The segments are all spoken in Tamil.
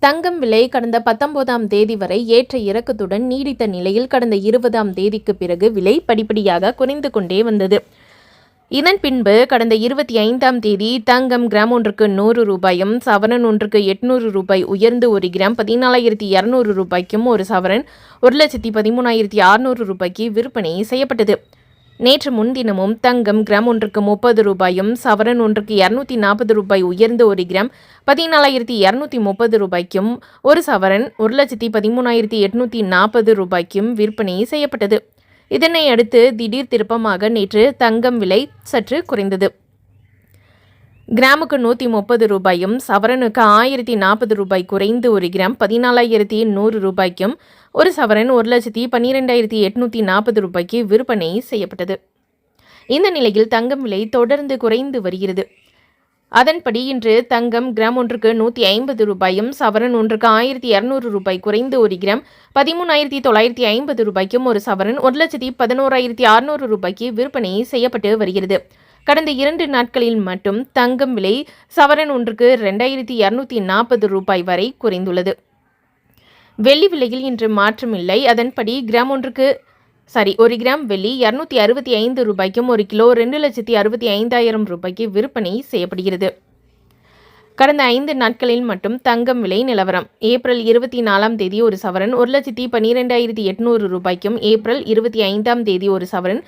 தங்கம் விலை கடந்த 19ஆம் தேதி வரை ஏற்ற இறக்கத்துடன் நீடித்த நிலையில் கடந்த 20ஆம் தேதிக்கு பிறகு விலை படிப்படியாக குறைந்து கொண்டே வந்தது. இதன் பின்பு கடந்த 25ஆம் தேதி தங்கம் கிராம் ஒன்றுக்கு 100 ரூபாயும் சவரன் ஒன்றுக்கு 800 ரூபாய் உயர்ந்து 1 கிராம் 14,200 ரூபாய்க்கும் ஒரு சவரன் 1,13,600 ரூபாய்க்கு விற்பனை செய்யப்பட்டது. நேற்று முன்தினமும் தங்கம் கிராம் ஒன்றுக்கு 30 ரூபாயும் சவரன் ஒன்றுக்கு 240 ரூபாய் உயர்ந்து 1 கிராம் 14,230 ரூபாய்க்கும் ஒரு சவரன் 1,13,840 ரூபாய்க்கும் விற்பனை செய்யப்பட்டது. இதனை அடுத்து திடீர் திருப்பமாக நேற்று தங்கம் விலை சற்று குறைந்தது. கிராமுக்கு 130 ரூபாயும் சவரனுக்கு 1,040 ரூபாய் குறைந்து 1 கிராம் 14,100 ரூபாய்க்கும் ஒரு சவரன் 1,12,840 ரூபாய்க்கு விற்பனை செய்யப்பட்டது. இந்த நிலையில் தங்கம் விலை தொடர்ந்து குறைந்து வருகிறது. அதன்படி இன்று தங்கம் கிராம் ஒன்றுக்கு 150 ரூபாயும் சவரன் ஒன்றுக்கு 1,200 ரூபாய் குறைந்து 1 கிராம் 13,950 ரூபாய்க்கும் ஒரு சவரன் 1,11,600 ரூபாய்க்கு விற்பனை செய்யப்பட்டு வருகிறது. கடந்த 2 நாட்களில் மட்டும் தங்கம் விலை சவரன் ஒன்றுக்கு 2,240 ரூபாய் வரை குறைந்துள்ளது. வெள்ளி விலையில் இன்று மாற்றமில்லை. அதன்படி ஒரு கிராம் வெள்ளி 265 ரூபாய்க்கும் 1 கிலோ 2,65,000 ரூபாய்க்கு விற்பனை செய்யப்படுகிறது. கடந்த 5 நாட்களில் மட்டும் தங்கம் விலை நிலவரம்: ஏப்ரல் 24ஆம் தேதி ஒரு சவரன் 1,12,800 ரூபாய்க்கும், ஏப்ரல் 25ஆம் தேதி ஒரு சவரன்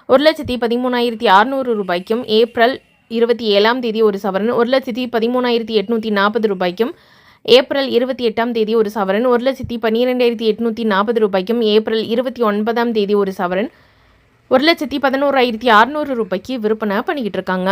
1,13,600 ரூபாய்க்கும், ஏப்ரல் 27ஆம் தேதி ஒரு சவரன் 1,13,840 ரூபாய்க்கும், ஏப்ரல் 28ஆம் தேதி ஒரு சவரன் 1,12,840 ரூபாய்க்கும், ஏப்ரல் 29ஆம் தேதி ஒரு சவரன் 1,11,600 ரூபாய்க்கு விற்பனை பண்ணிக்கிட்டு இருக்காங்க.